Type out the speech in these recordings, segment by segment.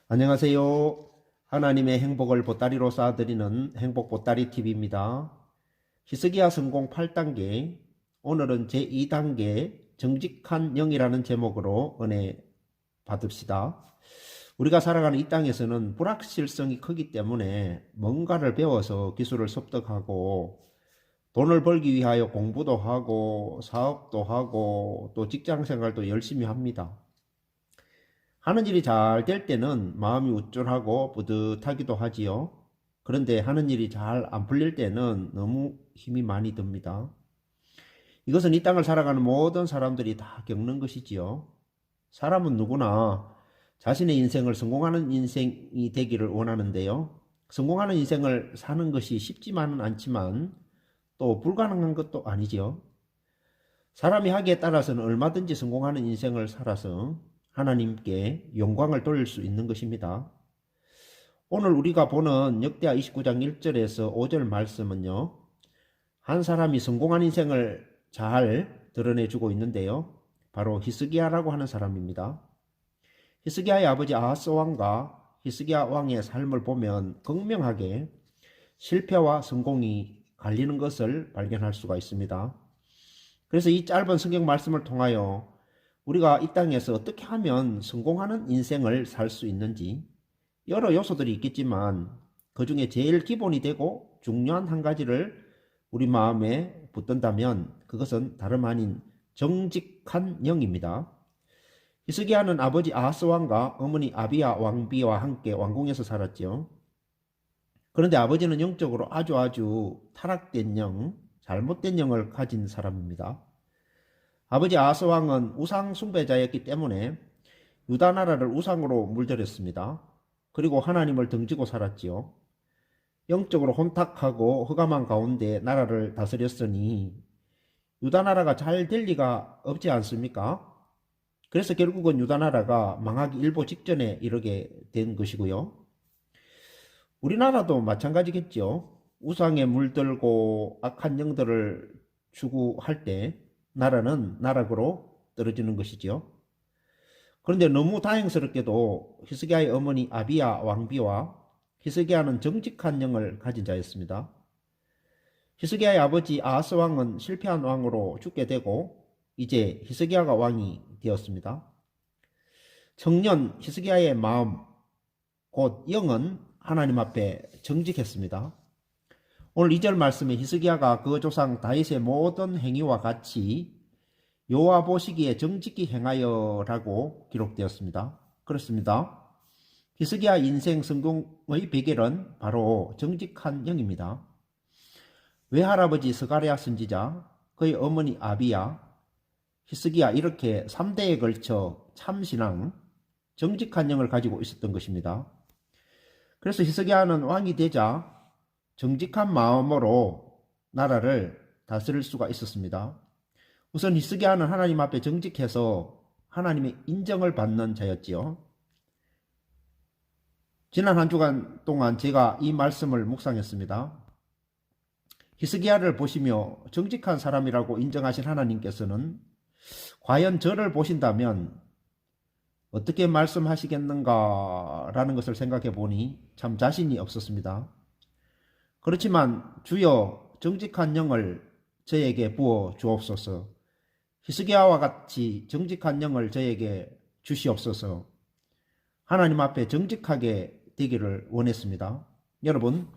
안녕하세요. 하나님의 행복을 보따리로 쌓아드리는 행복보따리TV입니다. 히스기야 성공 8단계, 오늘은 제2단계 정직한 영이라는 제목으로 은혜 받읍시다. 우리가 살아가는 이 땅에서는 불확실성이 크기 때문에 뭔가를 배워서 기술을 습득하고 돈을 벌기 위하여 공부도 하고 사업도 하고 또 직장생활도 열심히 합니다. 하는 일이 잘 될 때는 마음이 우쭐하고 뿌듯하기도 하지요. 그런데 하는 일이 잘 안 풀릴 때는 너무 힘이 많이 듭니다. 이것은 이 땅을 살아가는 모든 사람들이 다 겪는 것이지요. 사람은 누구나 자신의 인생을 성공하는 인생이 되기를 원하는데요. 성공하는 인생을 사는 것이 쉽지만은 않지만 또 불가능한 것도 아니지요. 사람이 하기에 따라서는 얼마든지 성공하는 인생을 살아서 하나님께 영광을 돌릴 수 있는 것입니다. 오늘 우리가 보는 역대하 29장 1절에서 5절 말씀은요, 한 사람이 성공한 인생을 잘 드러내주고 있는데요, 바로 히스기야라고 하는 사람입니다. 히스기야의 아버지 아하스 왕과 히스기야 왕의 삶을 보면 극명하게 실패와 성공이 갈리는 것을 발견할 수가 있습니다. 그래서 이 짧은 성경 말씀을 통하여 우리가 이 땅에서 어떻게 하면 성공하는 인생을 살 수 있는지, 여러 요소들이 있겠지만 그 중에 제일 기본이 되고 중요한 한 가지를 우리 마음에 붙든다면 그것은 다름 아닌 정직한 영입니다. 히스기야는 아버지 아하스 왕과 어머니 아비야 왕비와 함께 왕궁에서 살았죠. 그런데 아버지는 영적으로 아주 타락된 영, 잘못된 영을 가진 사람입니다. 아버지 아하스 왕은 우상 숭배자였기 때문에 유다 나라를 우상으로 물들였습니다. 그리고 하나님을 등지고 살았지요. 영적으로 혼탁하고 흑암한 가운데 나라를 다스렸으니 유다 나라가 잘 될 리가 없지 않습니까? 그래서 결국은 유다 나라가 망하기 일보 직전에 이르게 된 것이고요. 우리나라도 마찬가지겠죠. 우상에 물들고 악한 영들을 추구할 때 나라는 나락으로 떨어지는 것이지요. 그런데 너무 다행스럽게도 히스기야의 어머니 아비야 왕비와 히스기야는 정직한 영을 가진 자였습니다. 히스기야의 아버지 아하스 왕은 실패한 왕으로 죽게 되고 이제 히스기야가 왕이 되었습니다. 청년 히스기야의 마음, 곧 영은 하나님 앞에 정직했습니다. 오늘 2절 말씀에 히스기야가 그 조상 다윗의 모든 행위와 같이 여호와 보시기에 정직히 행하여라고 기록되었습니다. 그렇습니다. 히스기야 인생 성공의 비결은 바로 정직한 영입니다. 외할아버지 스가랴 선지자, 그의 어머니 아비야, 히스기야 이렇게 3대에 걸쳐 참신앙, 정직한 영을 가지고 있었던 것입니다. 그래서 히스기야는 왕이 되자 정직한 마음으로 나라를 다스릴 수가 있었습니다. 우선 히스기야는 하나님 앞에 정직해서 하나님의 인정을 받는 자였지요. 지난 한 주간 동안 제가 이 말씀을 묵상했습니다. 히스기야를 보시며 정직한 사람이라고 인정하신 하나님께서는 과연 저를 보신다면 어떻게 말씀하시겠는가라는 것을 생각해 보니 참 자신이 없었습니다. 그렇지만 주여 정직한 영을 저에게 부어 주옵소서. 히스기야와 같이 정직한 영을 저에게 주시옵소서. 하나님 앞에 정직하게 되기를 원했습니다. 여러분,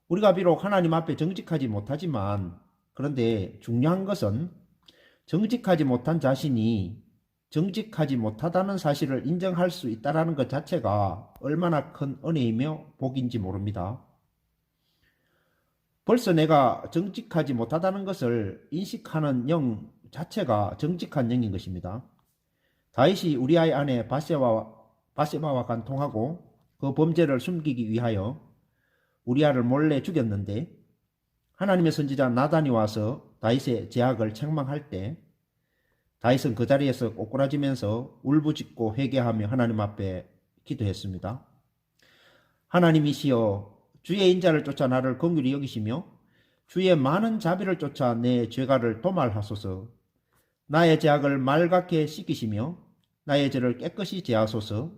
우리가 비록 하나님 앞에 정직하지 못하지만 그런데 중요한 것은 정직하지 못한 자신이 정직하지 못하다는 사실을 인정할 수 있다는 것 자체가 얼마나 큰 은혜이며 복인지 모릅니다. 벌써 내가 정직하지 못하다는 것을 인식하는 영 자체가 정직한 영인 것입니다. 다윗이 우리아의 아내 바세바와 간통하고 그 범죄를 숨기기 위하여 우리아를 몰래 죽였는데 하나님의 선지자 나단이 와서 다윗의 죄악을 책망할 때 다윗은 그 자리에서 꼬꾸라지면서 울부짖고 회개하며 하나님 앞에 기도했습니다. 하나님이시여 주의 인자를 쫓아 나를 긍휼히 여기시며 주의 많은 자비를 쫓아 내 죄가를 도말하소서. 나의 죄악을 맑게 씻기시며 나의 죄를 깨끗이 제하소서.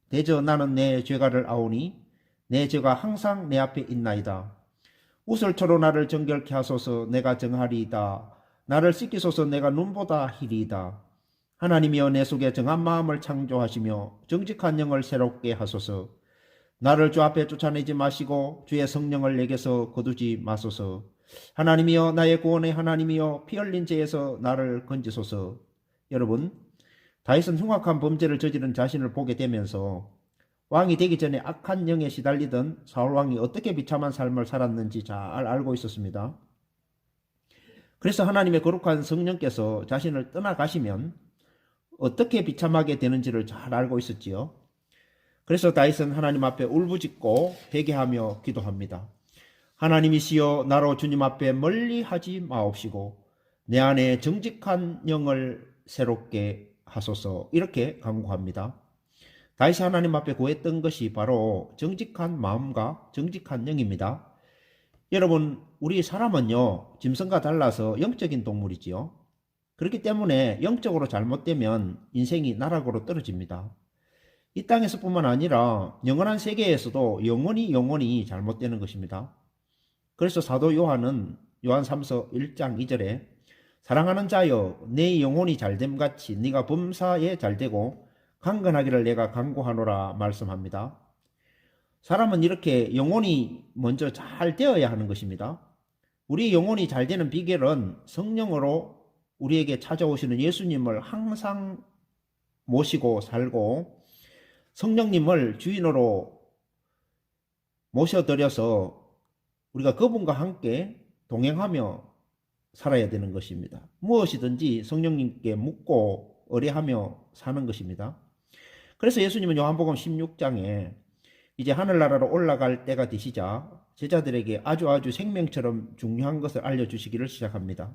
대저 나는 내 죄가를 아오니 내 죄가 항상 내 앞에 있나이다. 우슬초로 나를 정결케 하소서. 내가 정하리이다. 나를 씻기소서. 내가 눈보다 희리이다. 하나님이여 내 속에 정한 마음을 창조하시며 정직한 영을 새롭게 하소서. 나를 주 앞에 쫓아내지 마시고 주의 성령을 내게서 거두지 마소서. 하나님이여 나의 구원의 하나님이여 피 흘린 죄에서 나를 건지소서. 여러분, 다윗은 흉악한 범죄를 저지른 자신을 보게 되면서 왕이 되기 전에 악한 영에 시달리던 사울왕이 어떻게 비참한 삶을 살았는지 잘 알고 있었습니다. 그래서 하나님의 거룩한 성령께서 자신을 떠나가시면 어떻게 비참하게 되는지를 잘 알고 있었지요. 그래서 다윗은 하나님 앞에 울부짖고 회개하며 기도합니다. 하나님이시여 나로 주님 앞에 멀리 하지 마옵시고 내 안에 정직한 영을 새롭게 하소서. 이렇게 간구합니다. 다윗이 하나님 앞에 구했던 것이 바로 정직한 마음과 정직한 영입니다. 여러분, 우리 사람은요, 짐승과 달라서 영적인 동물이지요. 그렇기 때문에 영적으로 잘못되면 인생이 나락으로 떨어집니다. 이 땅에서뿐만 아니라 영원한 세계에서도 영원히 잘못되는 것입니다. 그래서 사도 요한은 요한 3서 1장 2절에 사랑하는 자여 내 영혼이 잘됨같이 네가 범사에 잘되고 강건하기를 내가 간구하노라 말씀합니다. 사람은 이렇게 영혼이 먼저 잘 되어야 하는 것입니다. 우리 영혼이 잘 되는 비결은 성령으로 우리에게 찾아오시는 예수님을 항상 모시고 살고 성령님을 주인으로 모셔드려서 우리가 그분과 함께 동행하며 살아야 되는 것입니다. 무엇이든지 성령님께 묻고 의뢰하며 사는 것입니다. 그래서 예수님은 요한복음 16장에 이제 하늘나라로 올라갈 때가 되시자 제자들에게 아주 생명처럼 중요한 것을 알려주시기를 시작합니다.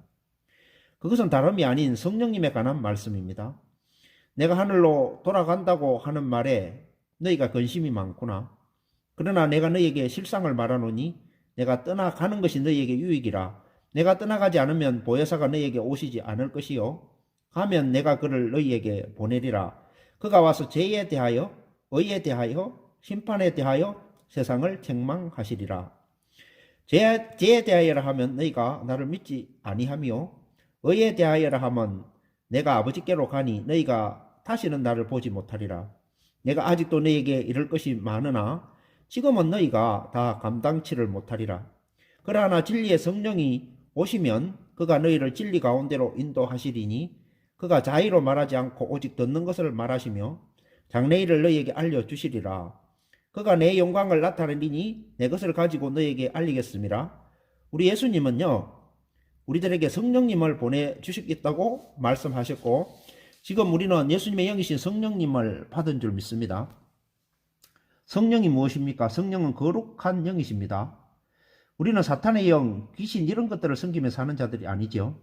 그것은 다름이 아닌 성령님에 관한 말씀입니다. 내가 하늘로 돌아간다고 하는 말에 너희가 근심이 많구나. 그러나 내가 너희에게 실상을 말하노니 내가 떠나가는 것이 너희에게 유익이라. 내가 떠나가지 않으면 보혜사가 너희에게 오시지 않을 것이요. 가면 내가 그를 너희에게 보내리라. 그가 와서 죄에 대하여, 의에 대하여, 심판에 대하여 세상을 책망하시리라. 죄에 대하여라 하면 너희가 나를 믿지 아니하며 의에 대하여라 하면 내가 아버지께로 가니 너희가 다시는 나를 보지 못하리라. 내가 아직도 너희에게 이를 것이 많으나 지금은 너희가 다 감당치를 못하리라. 그러나 진리의 성령이 오시면 그가 너희를 진리 가운데로 인도하시리니 그가 자의로 말하지 않고 오직 듣는 것을 말하시며 장래일을 너희에게 알려주시리라. 그가 내 영광을 나타내리니 내 것을 가지고 너희에게 알리겠습니다. 우리 예수님은요, 우리들에게 성령님을 보내주시겠다고 말씀하셨고 지금 우리는 예수님의 영이신 성령님을 받은 줄 믿습니다. 성령이 무엇입니까? 성령은 거룩한 영이십니다. 우리는 사탄의 영, 귀신 이런 것들을 섬기며 사는 자들이 아니죠.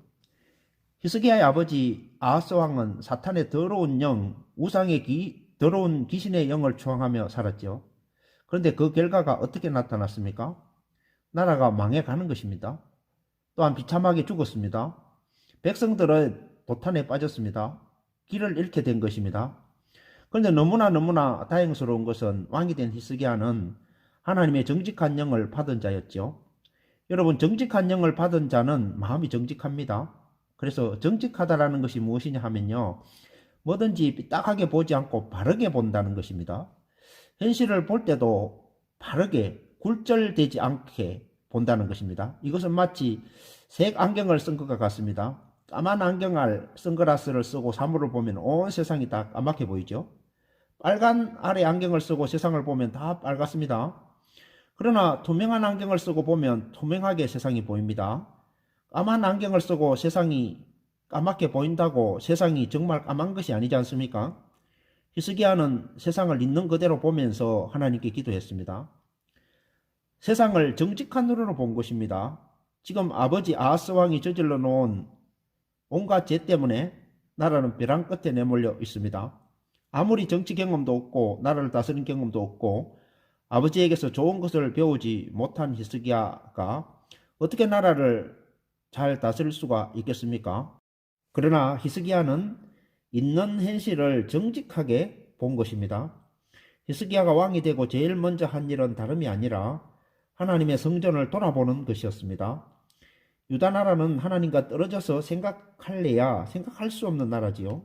히스기야의 아버지 아하스 왕은 사탄의 더러운 영, 우상의 더러운 귀신의 영을 추앙하며 살았죠. 그런데 그 결과가 어떻게 나타났습니까? 나라가 망해가는 것입니다. 또한 비참하게 죽었습니다. 백성들은 도탄에 빠졌습니다. 길을 잃게 된 것입니다. 그런데 너무나 다행스러운 것은 왕이 된 히스기야는 하나님의 정직한 영을 받은 자였죠. 여러분, 정직한 영을 받은 자는 마음이 정직합니다. 그래서 정직하다라는 것이 무엇이냐 하면요, 뭐든지 삐딱하게 보지 않고 바르게 본다는 것입니다. 현실을 볼 때도 바르게 굴절되지 않게 본다는 것입니다. 이것은 마치 색 안경을 쓴 것과 같습니다. 까만 안경알 선글라스를 쓰고 사물을 보면 온 세상이 다 까맣게 보이죠. 빨간 알의 안경을 쓰고 세상을 보면 다 빨갛습니다. 그러나 투명한 안경을 쓰고 보면 투명하게 세상이 보입니다. 까만 안경을 쓰고 세상이 까맣게 보인다고 세상이 정말 까만 것이 아니지 않습니까? 히스기야는 세상을 있는 그대로 보면서 하나님께 기도했습니다. 세상을 정직한 눈으로 본 것입니다. 지금 아버지 아하스 왕이 저질러 놓은 온갖 죄 때문에 나라는 벼랑 끝에 내몰려 있습니다. 아무리 정치 경험도 없고 나라를 다스린 경험도 없고 아버지에게서 좋은 것을 배우지 못한 히스기야가 어떻게 나라를 잘 다스릴 수가 있겠습니까? 그러나 히스기야는 있는 현실을 정직하게 본 것입니다. 히스기야가 왕이 되고 제일 먼저 한 일은 다름이 아니라 하나님의 성전을 돌아보는 것이었습니다. 유다 나라는 하나님과 떨어져서 생각할래야 생각할 수 없는 나라지요.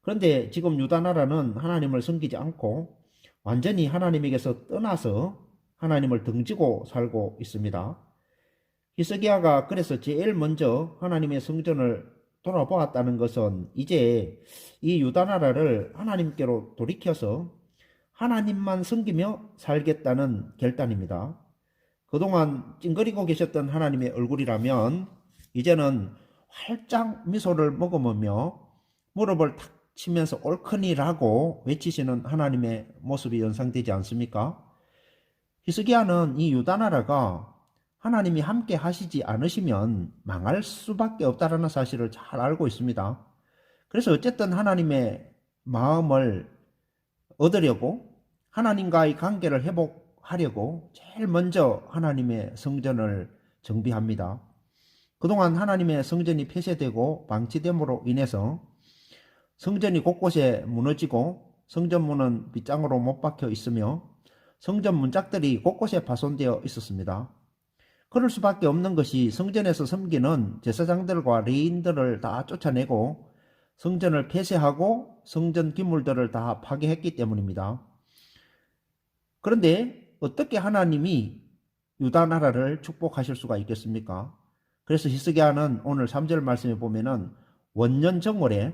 그런데 지금 유다 나라는 하나님을 섬기지 않고 완전히 하나님에게서 떠나서 하나님을 등지고 살고 있습니다. 히스기야가 그래서 제일 먼저 하나님의 성전을 돌아보았다는 것은 이제 이 유다 나라를 하나님께로 돌이켜서 하나님만 섬기며 살겠다는 결단입니다. 그동안 찡그리고 계셨던 하나님의 얼굴이라면 이제는 활짝 미소를 머금으며 무릎을 탁 치면서 옳거니라고 외치시는 하나님의 모습이 연상되지 않습니까? 히스기야는 이 유다 나라가 하나님이 함께 하시지 않으시면 망할 수밖에 없다는 사실을 잘 알고 있습니다. 그래서 어쨌든 하나님의 마음을 얻으려고 하나님과의 관계를 회복하려고 제일 먼저 하나님의 성전을 정비합니다. 그동안 하나님의 성전이 폐쇄되고 방치됨으로 인해서 성전이 곳곳에 무너지고 성전문은 빗장으로 못 박혀 있으며 성전 문짝들이 곳곳에 파손되어 있었습니다. 그럴 수밖에 없는 것이 성전에서 섬기는 제사장들과 레위인들을 다 쫓아내고 성전을 폐쇄하고 성전 기물들을 다 파괴했기 때문입니다. 그런데 어떻게 하나님이 유다 나라를 축복하실 수가 있겠습니까? 그래서 히스기야는 오늘 3절 말씀에 보면은 원년 정월에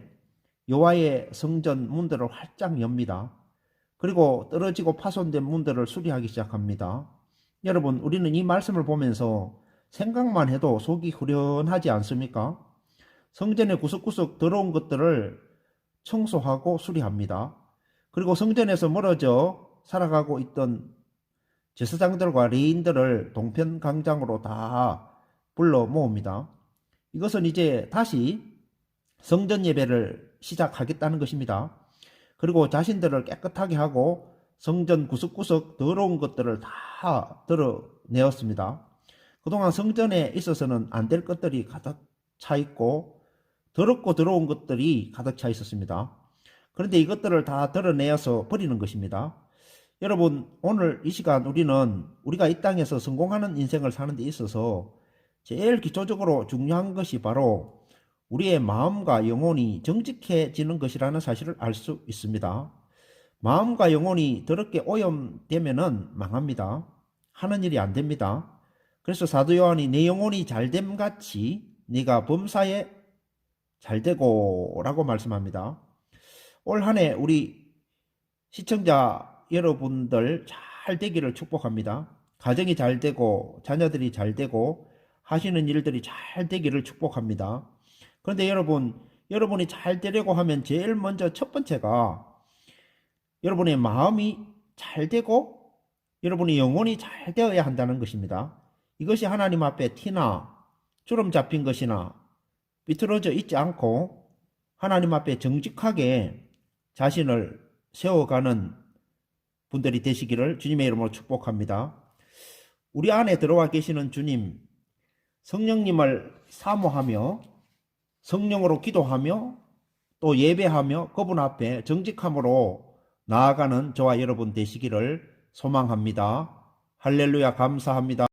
여호와의 성전 문들을 활짝 엽니다. 그리고 떨어지고 파손된 문들을 수리하기 시작합니다. 여러분, 우리는 이 말씀을 보면서 생각만 해도 속이 후련하지 않습니까? 성전의 구석구석 더러운 것들을 청소하고 수리합니다. 그리고 성전에서 멀어져 살아가고 있던 제사장들과 레위인들을 동편광장으로 다 불러 모읍니다. 이것은 이제 다시 성전 예배를 시작하겠다는 것입니다. 그리고 자신들을 깨끗하게 하고 성전 구석구석 더러운 것들을 다 드러내었습니다. 그동안 성전에 있어서는 안 될 것들이 가득 차 있고 더럽고 더러운 것들이 가득 차 있었습니다. 그런데 이것들을 다 드러내어서 버리는 것입니다. 여러분, 오늘 이 시간 우리는 우리가 이 땅에서 성공하는 인생을 사는 데 있어서 제일 기초적으로 중요한 것이 바로 우리의 마음과 영혼이 정직해지는 것이라는 사실을 알 수 있습니다. 마음과 영혼이 더럽게 오염되면은 망합니다. 하는 일이 안 됩니다. 그래서 사도 요한이 내 영혼이 잘됨 같이 네가 범사에 잘되고 라고 말씀합니다. 올 한 해 우리 시청자 여러분들 잘 되기를 축복합니다. 가정이 잘 되고 자녀들이 잘 되고 하시는 일들이 잘 되기를 축복합니다. 그런데 여러분이 잘 되려고 하면 제일 먼저 첫 번째가 여러분의 마음이 잘 되고 여러분의 영혼이 잘 되어야 한다는 것입니다. 이것이 하나님 앞에 티나 주름 잡힌 것이나 비틀어져 있지 않고 하나님 앞에 정직하게 자신을 세워가는 분들이 되시기를 주님의 이름으로 축복합니다. 우리 안에 들어와 계시는 주님, 성령님을 사모하며 성령으로 기도하며 또 예배하며 그분 앞에 정직함으로 나아가는 저와 여러분 되시기를 소망합니다. 할렐루야, 감사합니다.